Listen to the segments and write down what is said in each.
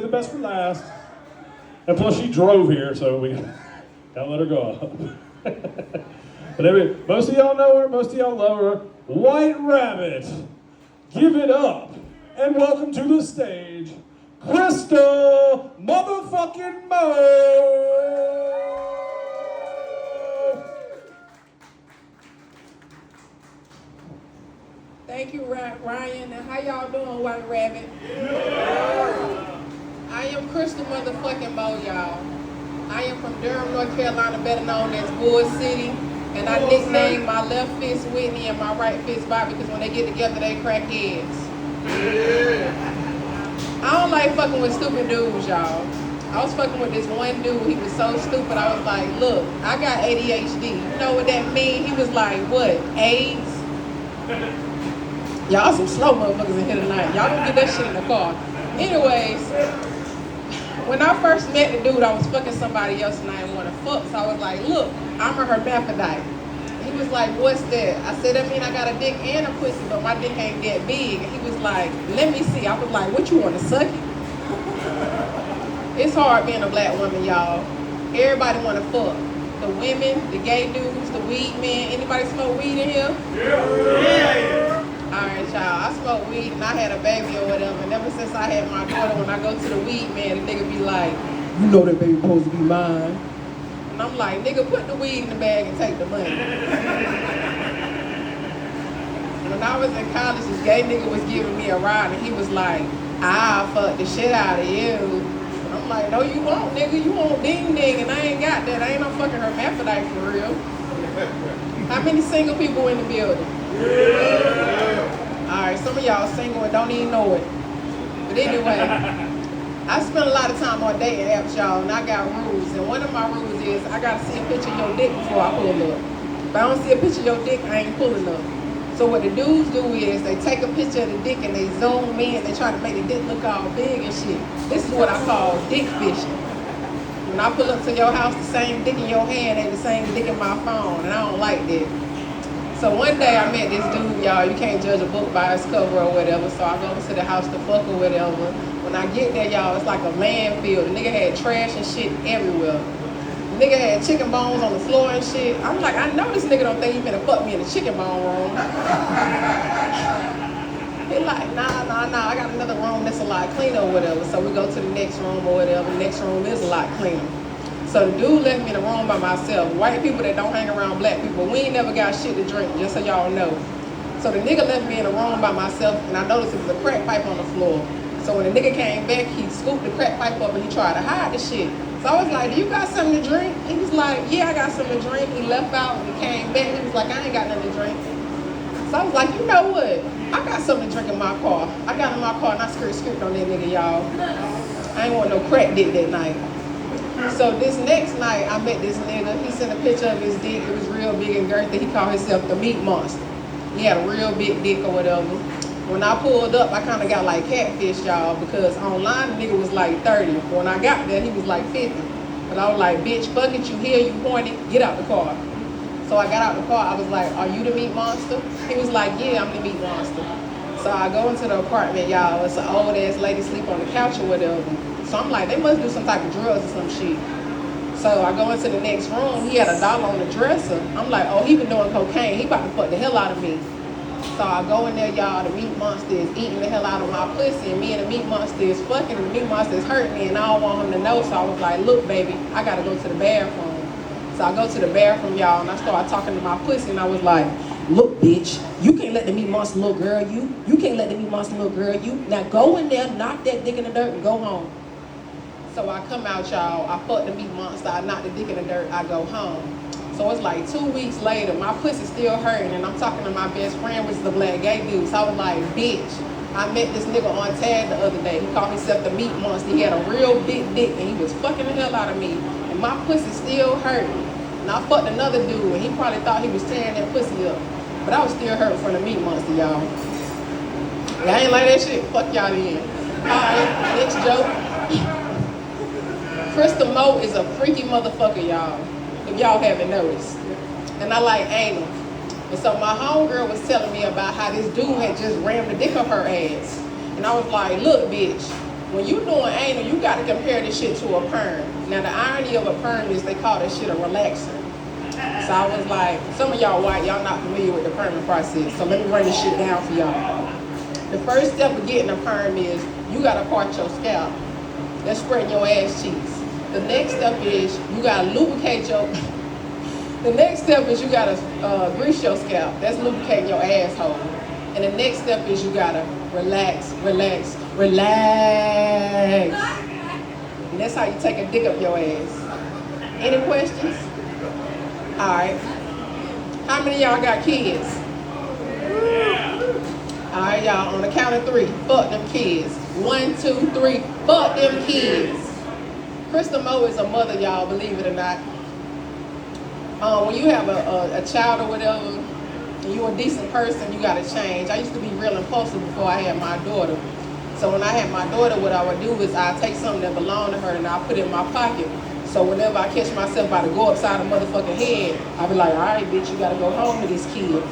the best for last. And plus she drove here, so we gotta let her go up. But anyway, most of y'all know her, most of y'all love her. White Rabbit, give it up. And welcome to the stage, Crystal motherfucking Mo. Thank you, Ryan. And how y'all doing, White Rabbit? I am Crystal motherfucking Mo, y'all. I am from Durham, North Carolina, better known as Bull City. And I nicknamed my left fist Whitney and my right fist Bobby because when they get together, they crack heads. I don't like fucking with stupid dudes, y'all. I was fucking with this one dude. He was so stupid. I was like, look, I got ADHD. You know what that means? He was like, what, AIDS? Y'all some slow motherfuckers in here tonight. Y'all don't get that shit in the car. Anyways, when I first met the dude, I was fucking somebody else and I didn't want to fuck. So I was like, look, I'm a hermaphrodite. He was like, what's that? I said, that mean I got a dick and a pussy, but my dick ain't that big. And he was like, let me see. I was like, what, you want to suck it? It's hard being a black woman, y'all. Everybody want to fuck. The women, the gay dudes, the weed men. Anybody smoke weed in here? Yeah. Alright, y'all. I smoke weed and I had a baby or whatever. And ever since I had my daughter, when I go to the weed man, the nigga be like, you know that baby supposed to be mine. And I'm like, nigga, put the weed in the bag and take the money. When I was in college, this gay nigga was giving me a ride and he was like, I'll fuck the shit out of you. And I'm like, no you won't, nigga. You want ding ding and I ain't got that. I ain't no fucking hermaphrodite for real. How many single people in the building? Yeah. Alright, some of y'all single and don't even know it. But anyway, I spend a lot of time on dating apps, y'all, and I got rules. And one of my rules is I gotta see a picture of your dick before I pull up. If I don't see a picture of your dick, I ain't pulling up. So what the dudes do is they take a picture of the dick and they zoom in and they try to make the dick look all big and shit. This is what I call dick fishing. When I pull up to your house, the same dick in your hand ain't the same dick in my phone, and I don't like that. So one day I met this dude, y'all. You can't judge a book by its cover or whatever. So I go to the house to fuck or whatever. When I get there, y'all, it's like a landfill. The nigga had trash and shit everywhere. The nigga had chicken bones on the floor and shit. I'm like, I know this nigga don't think he finna fuck me in the chicken bone room. He like, nah, I got another room that's a lot cleaner or whatever. So we go to the next room or whatever. The next room is a lot cleaner. So the dude left me in the room by myself. White people that don't hang around black people, we ain't never got shit to drink, just so y'all know. So the nigga left me in the room by myself, and I noticed there was a crack pipe on the floor. So when the nigga came back, he scooped the crack pipe up and he tried to hide the shit. So I was like, do you got something to drink? He was like, yeah, I got something to drink. He left out and he came back. He was like, I ain't got nothing to drink. So I was like, you know what? I got something to drink in my car. I got in my car and I skirt on that nigga, y'all. I ain't want no crack dick that night. So this next night, I met this nigga. He sent a picture of his dick. It was real big and girthy. He called himself the meat monster. He had a real big dick or whatever. When I pulled up, I kind of got like catfish, y'all, because online the nigga was like 30. When I got there, he was like 50. But I was like, bitch, fuck it, you here, you horny, get out the car. So I got out the car. I was like, are you the meat monster? He was like, yeah, I'm the meat monster. So I go into the apartment, y'all. It's an old ass lady sleep on the couch or whatever. So I'm like, they must do some type of drugs or some shit. So I go into the next room. He had $1 on the dresser. I'm like, oh, he been doing cocaine. He about to fuck the hell out of me. So I go in there, y'all. The meat monster is eating the hell out of my pussy. And me and the meat monster is fucking. And the meat monster is hurting me. And I don't want him to know. So I was like, look, baby, I got to go to the bathroom. So I go to the bathroom, y'all. And I start talking to my pussy. And I was like, look, bitch, you can't let the meat monster little girl you. You can't let the meat monster little girl you. Now go in there, knock that dick in the dirt, and go home. So I come out, y'all, I fuck the meat monster, I knock the dick in the dirt, I go home. So it's like 2 weeks later, my pussy still hurting, and I'm talking to my best friend, which is a black gay dude. So I was like, bitch, I met this nigga on tag the other day. He called himself the meat monster. He had a real big dick, and he was fucking the hell out of me. And my pussy still hurting. And I fucked another dude, and he probably thought he was tearing that pussy up. But I was still hurting from the meat monster, y'all. Y'all ain't like that shit? Fuck y'all then. Alright, next joke. Crystal Mo is a freaky motherfucker, y'all, if y'all haven't noticed. And I like anal. And so my homegirl was telling me about how this dude had just rammed the dick up her ass. And I was like, look, bitch, when you doing anal, you gotta compare this shit to a perm. Now the irony of a perm is they call this shit a relaxer. So I was like, some of y'all white, y'all not familiar with the perming process. So let me run this shit down for y'all. The first step of getting a perm is you gotta part your scalp. That's spreading your ass cheeks. The next step is you gotta lubricate your. The next step is you gotta grease your scalp. That's lubricating your asshole. And the next step is you gotta relax, relax, relax. And that's how you take a dick up your ass. Any questions? All right. How many of y'all got kids? All right, y'all, on the count of 3, fuck them kids. 1, 2, 3, fuck them kids. Krista Moe is a mother, y'all, believe it or not. When you have a child or whatever, and you're a decent person, you gotta change. I used to be real impulsive before I had my daughter. So when I had my daughter, what I would do is I'd take something that belonged to her and I'd put it in my pocket. So whenever I catch myself about to go upside a motherfucking head, I'd be like, all right, bitch, you gotta go home with these kids.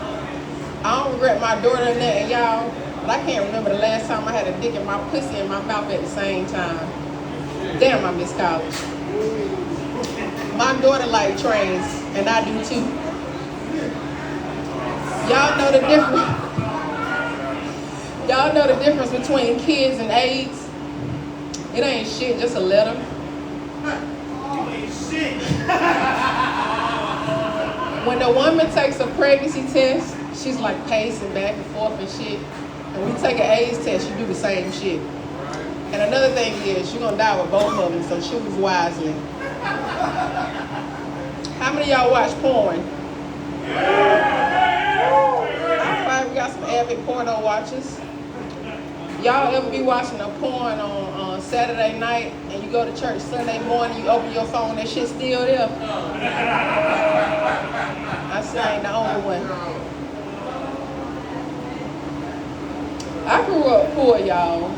I don't regret my daughter and that, and y'all, but I can't remember the last time I had a dick in my pussy and my mouth at the same time. Damn, I miss college. My daughter like trains, and I do too. Y'all know the difference. Y'all know the difference between kids and AIDS? It ain't shit, just a letter. When a woman takes a pregnancy test, she's like pacing back and forth and shit. And when you take an AIDS test, you do the same shit. And another thing is, you're gonna die with both of them, so choose wisely. How many of y'all watch porn? Alright, we got some avid porno watchers. Y'all ever be watching a porn on Saturday night and you go to church Sunday morning, you open your phone, that shit's still there? I say I ain't the only one. I grew up poor, y'all.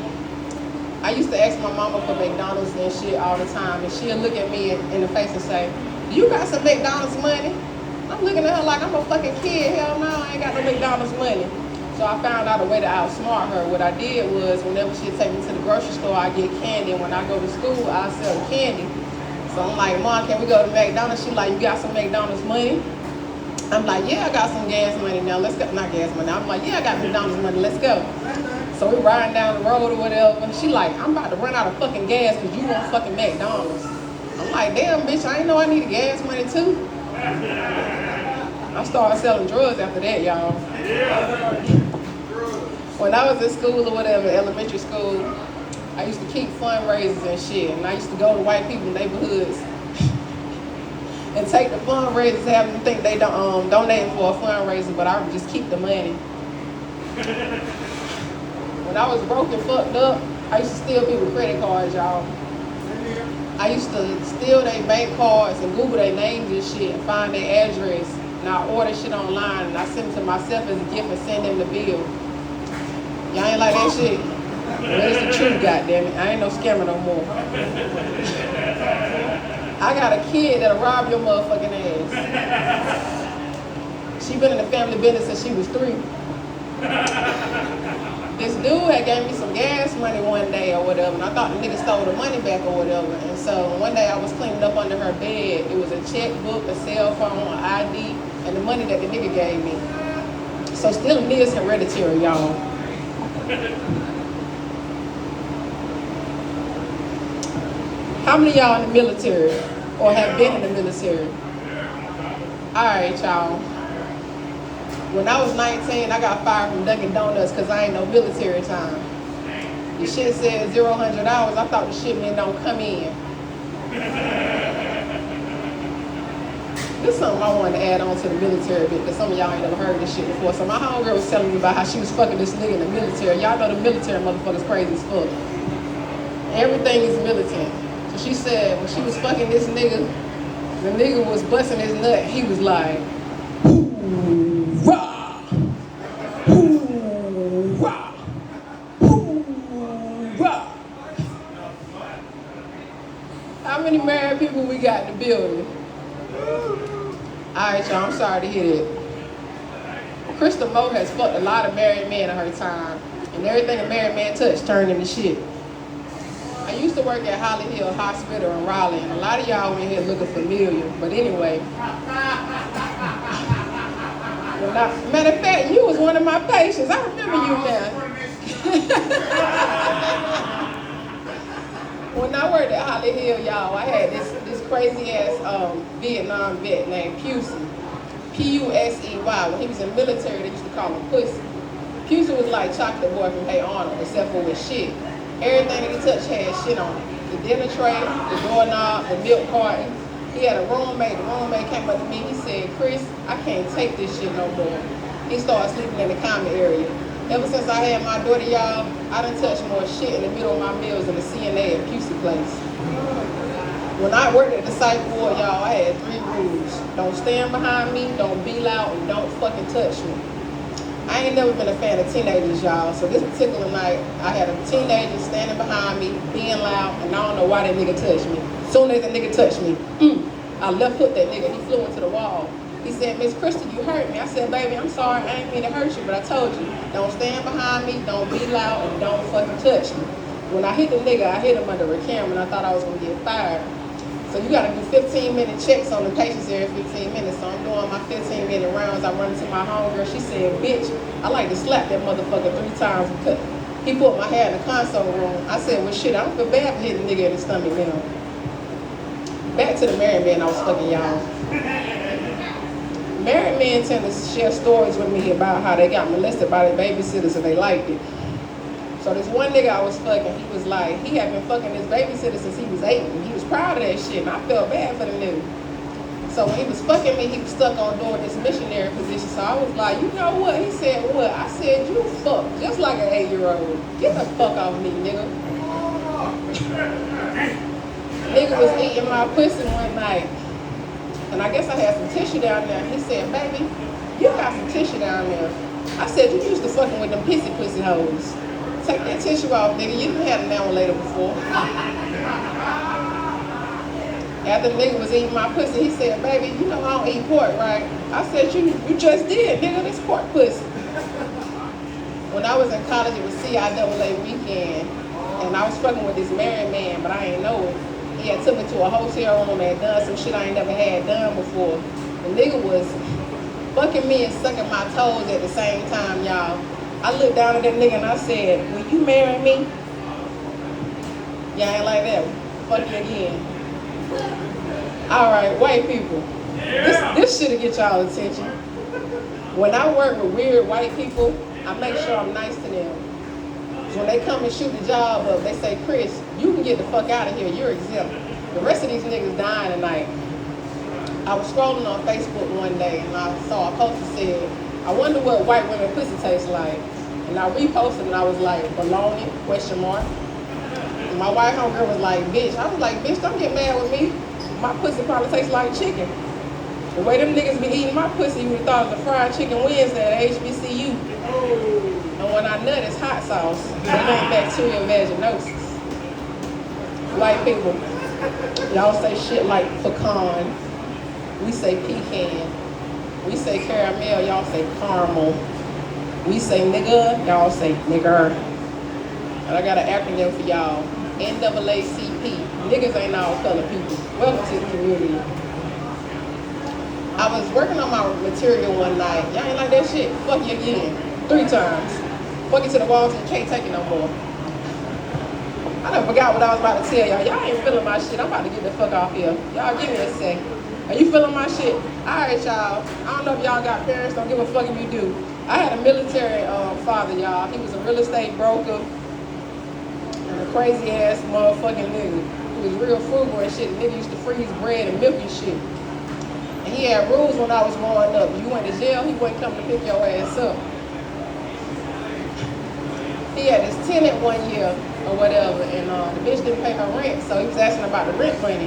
I used to ask my mama for McDonald's and shit all the time, and she'll look at me in the face and say, you got some McDonald's money? I'm looking at her like I'm a fucking kid. Hell no, I ain't got no McDonald's money. So I found out a way to outsmart her. What I did was, whenever she'd take me to the grocery store, I get candy. And when I go to school, I sell the candy. So I'm like, Mom, can we go to McDonald's? She's like, you got some McDonald's money? I'm like, yeah, I got some gas money now. Let's go. Not gas money. I'm like, yeah, I got McDonald's money. Let's go. So we riding down the road or whatever. And she like, I'm about to run out of fucking gas because you want fucking McDonald's. I'm like, damn, bitch, I ain't know I needed gas money too. I started selling drugs after that, y'all. When I was in school or whatever, elementary school, I used to keep fundraisers and shit. And I used to go to white people's neighborhoods and take the fundraisers, have them think they donating for a fundraiser, but I would just keep the money. When I was broke and fucked up, I used to steal people's credit cards, y'all. I used to steal their bank cards and Google their names and shit and find their address. And I order shit online and I send it to myself as a gift and send them the bill. Y'all ain't like that shit? Well, it's the truth, goddammit. I ain't no scammer no more. I got a kid that'll rob your motherfucking ass. She been in the family business since she was 3. This dude had gave me some gas money one day or whatever, and I thought the nigga stole the money back or whatever. And so one day I was cleaning up under her bed. It was a checkbook, a cell phone, an ID, and the money that the nigga gave me. So stealing is hereditary, y'all. How many of y'all in the military or have been in the military? All right, y'all. When I was 19, I got fired from Dunkin' Donuts because I ain't no military time. The shit said 0-100 hours. I thought the shit meant don't come in. This is something I wanted to add on to the military bit because some of y'all ain't never heard this shit before. So my homegirl was telling me about how she was fucking this nigga in the military. Y'all know the military motherfuckers crazy as fuck. Everything is militant. So she said when she was fucking this nigga, the nigga was busting his nut. He was like, hoorah, hoorah, hoorah. How many married people we got in the building? Alright, y'all, I'm sorry to hear that. Krista Moe has fucked a lot of married men in her time, and everything a married man touched turned into shit. used to work at Holly Hill Hospital in Raleigh, and a lot of y'all in here looking familiar. But anyway, matter of fact, you was one of my patients. I remember you now. When I worked at Holly Hill, y'all, I had this crazy ass Vietnam vet named Pusey. P-U-S-E-Y. When he was in the military, they used to call him Pussy. Pusey was like Chocolate Boy from Hey Arnold, except for with shit. Everything that he touched had shit on it. The dinner tray, the doorknob, the milk carton. He had a roommate. The roommate came up to me. He said, Chris, I can't take this shit no more. He started sleeping in the common area. Ever since I had my daughter, y'all, I done touched more shit in the middle of my meals than the CNA at Pusey Place. When I worked at the psych ward, y'all, I had 3 rules. Don't stand behind me, don't be loud, and don't fucking touch me. I ain't never been a fan of teenagers, y'all. So this particular night, I had a teenager standing behind me, being loud, and I don't know why that nigga touched me. As soon as that nigga touched me, I left hook that nigga. He flew into the wall. He said, Miss Kristen, you hurt me. I said, baby, I'm sorry. I ain't mean to hurt you, but I told you, don't stand behind me, don't be loud, and don't fucking touch me. When I hit the nigga, I hit him under a camera, and I thought I was gonna get fired. So you gotta do 15-minute checks on the patients every 15 minutes. So I'm doing my 15-minute rounds. I run into my homegirl. She said, bitch, I like to slap that motherfucker 3 times because he put my hair in the console room. I said, well, shit, I don't feel bad for hitting the nigga in the stomach now. Back to the married men I was fucking, y'all. Married men tend to share stories with me about how they got molested by their babysitters and they liked it. So this one nigga I was fucking, he was like, he had been fucking his babysitter since he was 8, and he was proud of that shit, and I felt bad for the nigga. So when he was fucking me, he was stuck on doing this missionary position, so I was like, you know what? He said, what? I said, you fuck, just like an 8-year-old. Get the fuck off me, nigga. Nigga was eating my pussy one night, and I guess I had some tissue down there. He said, baby, you got some tissue down there. I said, you used to fucking with them pussy hoes. Take that tissue off, nigga. You didn't have an hour later before. After the nigga was eating my pussy, he said, baby, you know I don't eat pork, right? I said, you just did, nigga. This pork pussy. When I was in college, it was CIAA weekend, and I was fucking with this married man, but I ain't know it. He had took me to a hotel room and done some shit I ain't never had done before. The nigga was fucking me and sucking my toes at the same time, y'all. I looked down at that nigga and I said, will you marry me? Y'all ain't like that. Fuck you again. Alright, white people. This shit'll get y'all attention. When I work with weird white people, I make sure I'm nice to them. So when they come and shoot the job up, they say, Chris, you can get the fuck out of here. You're exempt. The rest of these niggas dying tonight. I was scrolling on Facebook one day and I saw a post that said, I wonder what white women pussy tastes like. And I reposted and I was like, baloney, question mark. And my white homegirl was like, bitch. I was like, bitch, don't get mad with me. My pussy probably tastes like chicken. The way them niggas be eating my pussy, you would have thought it was a fried chicken Wednesday at HBCU. And when I nut, it's hot sauce. It ain't bacterial vaginosis. White people, y'all say shit like pecan. We say pecan. We say caramel, y'all say caramel. We say nigga, y'all say nigger. And I got an acronym for y'all. NAACP. Niggas ain't all color people. Welcome to the community. I was working on my material one night. Y'all ain't like that shit? Fuck you again. 3 times. Fuck you to the walls and you can't take it no more. I done forgot what I was about to tell y'all. Y'all ain't feeling my shit. I'm about to get the fuck off here. Y'all give me a sec. Are you feeling my shit? Alright, y'all. I don't know if y'all got parents. Don't give a fuck if you do. I had a military father, y'all. He was a real estate broker. And a crazy ass motherfucking nigga. He was real frugal and shit. The nigga used to freeze bread and milk and shit. And he had rules when I was growing up. If you went to jail, he wouldn't come to pick your ass up. He had his tenant one year or whatever, and the bitch didn't pay her rent, so he was asking about the rent money.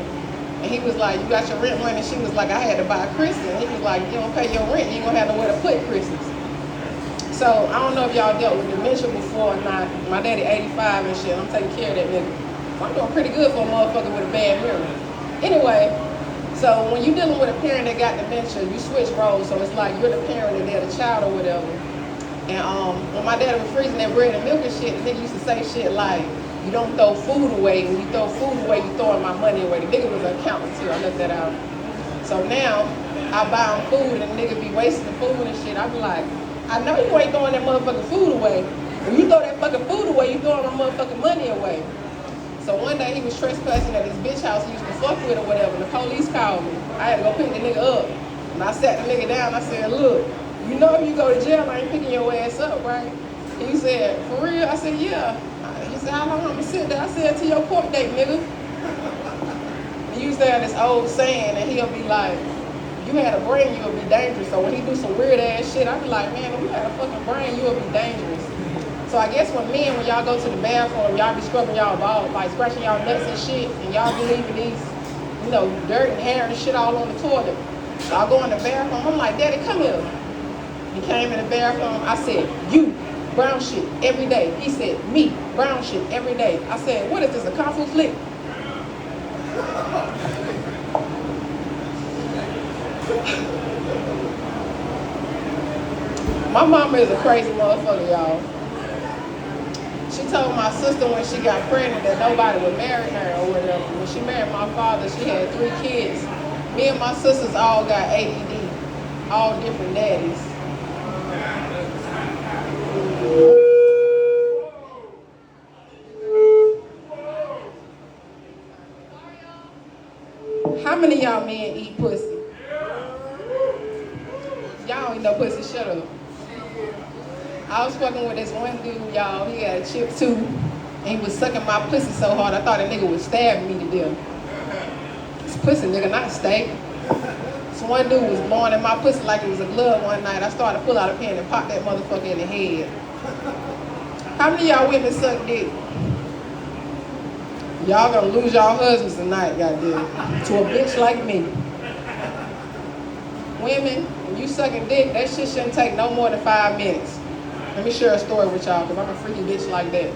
And he was like, you got your rent money? She was like, I had to buy Christmas. And he was like, you don't pay your rent, you ain't gonna have nowhere to put Christmas. So I don't know if y'all dealt with dementia before or not. My daddy 85 and shit, I'm taking care of that nigga. I'm doing pretty good for a motherfucker with a bad memory. Anyway, so when you dealing with a parent that got dementia, you switch roles. So it's like you're the parent and they're the child or whatever. And when my daddy was freezing that bread and milk and shit, the nigga used to say shit like, you don't throw food away. When you throw food away, you throwing my money away. The nigga was an accountant too. I left that out. So now I buy him food and the nigga be wasting the food and shit. I be like, I know you ain't throwing that motherfucking food away. When you throw that fucking food away, you throwing my motherfucking money away. So one day he was trespassing at his bitch house he used to fuck with or whatever. The police called me. I had to go pick the nigga up. And I sat the nigga down. I said, look, you know if you go to jail, I ain't picking your ass up, right? He said, for real? I said, yeah. He said, how long I'm gonna sit there? I said, till your court date, nigga. He used to have this old saying, and he'll be like, you had a brain, you'll be dangerous. So when he do some weird ass shit, I be like, man, if you had a fucking brain, you'll be dangerous. So I guess when y'all go to the bathroom, y'all be scrubbing y'all balls, like scratching y'all nuts and shit, and y'all be leaving these, dirt and hair and shit all on the toilet. So I go in the bathroom, I'm like, Daddy, come here. He came in the bathroom, I said, you, brown shit, every day. He said, me, brown shit, every day. I said, what is this, a kung fu flick? My mama is a crazy motherfucker, y'all. She told my sister when she got pregnant that nobody would marry her or whatever. When she married my father, she had 3 kids. Me and my sisters all got ADD, all different daddies. How many of y'all men eat pussy? Y'all don't eat no pussy, shut up. I was fucking with this one dude, y'all. He had a chip too, and he was sucking my pussy so hard I thought a nigga would stab me to death. This pussy nigga, not steak. This one dude was blowing in my pussy like it was a glove one night. I started to pull out a pen and pop that motherfucker in the head. How many of y'all women suck dick? Y'all gonna lose y'all husbands tonight, goddamn. To a bitch like me. Women, when you sucking dick, that shit shouldn't take no more than 5 minutes. Let me share a story with y'all, because I'm a freaky bitch like that.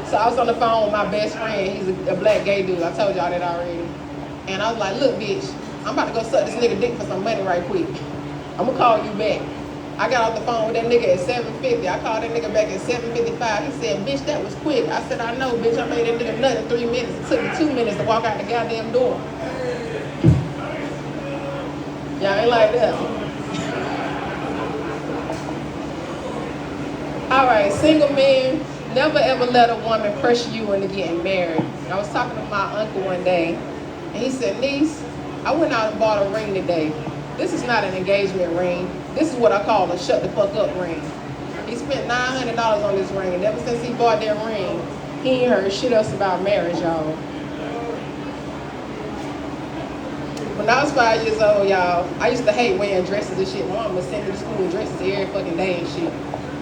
So I was on the phone with my best friend. He's a black gay dude. I told y'all that already. And I was like, look, bitch, I'm about to go suck this nigga dick for some money right quick. I'm going to call you back. I got off the phone with that nigga at 7:50. I called that nigga back at 7:55. He said, bitch, that was quick. I said, I know, bitch. I made that nigga nut in 3 minutes. It took me 2 minutes to walk out the goddamn door. Y'all ain't like that. All right, single men, never ever let a woman pressure you into getting married. I was talking to my uncle one day, and he said, niece, I went out and bought a ring today. This is not an engagement ring. This is what I call a shut the fuck up ring. He spent $900 on this ring, and ever since he bought that ring, he ain't heard shit else about marriage, y'all. When I was 5 years old, y'all, I used to hate wearing dresses and shit. My mom would send me to school in dresses every fucking day and shit.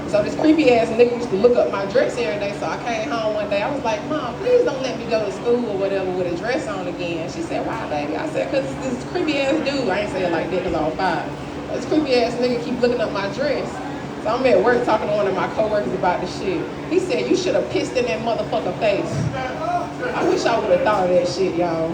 So this creepy ass nigga used to look up my dress every day. So I came home one day. I was like, Mom, please don't let me go to school or whatever with a dress on again. She said, why, baby? I said, because this creepy ass dude, I ain't say it like that because I was 5. This creepy ass nigga keep looking up my dress. So I'm at work talking to one of my coworkers about the shit. He said, you should have pissed in that motherfucker face. I wish I would have thought of that shit, y'all.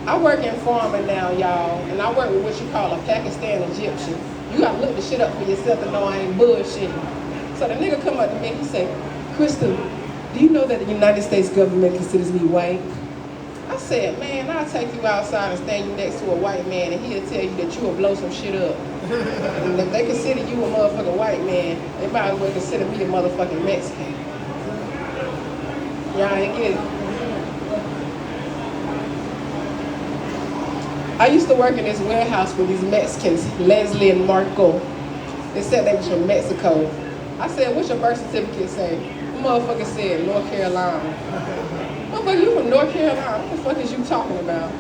I work in farming now, y'all, and I work with what you call a Pakistan Egyptian. You gotta look the shit up for yourself to know I ain't bullshitting. So the nigga come up to me and he say, Crystal, do you know that the United States government considers me white? I said, man, I'll take you outside and stand you next to a white man and he'll tell you that you will blow some shit up. And if they consider you a motherfucking white man, they might as well consider me a motherfucking Mexican. Y'all ain't get it. I used to work in this warehouse with these Mexicans, Leslie and Marco. They said they was from Mexico. I said, what's your birth certificate say? The motherfucker said, North Carolina. Motherfucker, you from North Carolina? What the fuck is you talking about?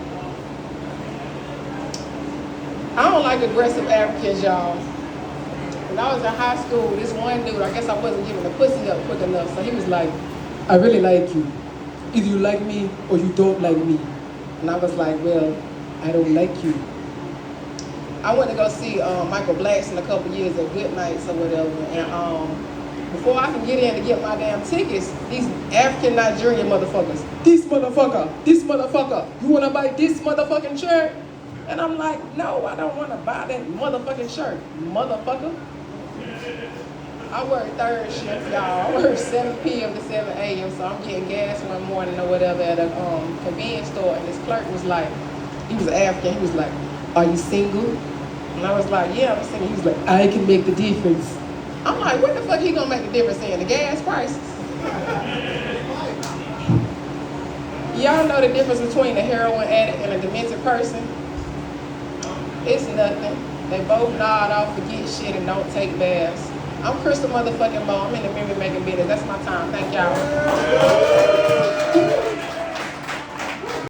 I don't like aggressive Africans, y'all. When I was in high school, this one dude, I guess I wasn't giving the pussy up quick enough, so he was like, I really like you. Either you like me or you don't like me. And I was like, well, I don't like you. I went to go see Michael Blackson a couple years at Good Nights or whatever, and before I can get in to get my damn tickets, these African Nigerian motherfuckers, this motherfucker, you wanna buy this motherfucking shirt? And I'm like, no, I don't wanna buy that motherfucking shirt, motherfucker. I work third shift, y'all. I work 7 p.m. to 7 a.m. So I'm getting gas one morning or whatever at a convenience store, and this clerk was like, he was African. He was like, "Are you single?" And I was like, "Yeah, I'm single." He was like, "I can make the difference." I'm like, "What the fuck he gonna make the difference in? The gas prices?" Y'all know the difference between a heroin addict and a demented person? It's nothing. They both nod off, forget shit, and don't take baths. I'm Crystal motherfucking Mo. I'm in the memory making business. That's my time. Thank y'all.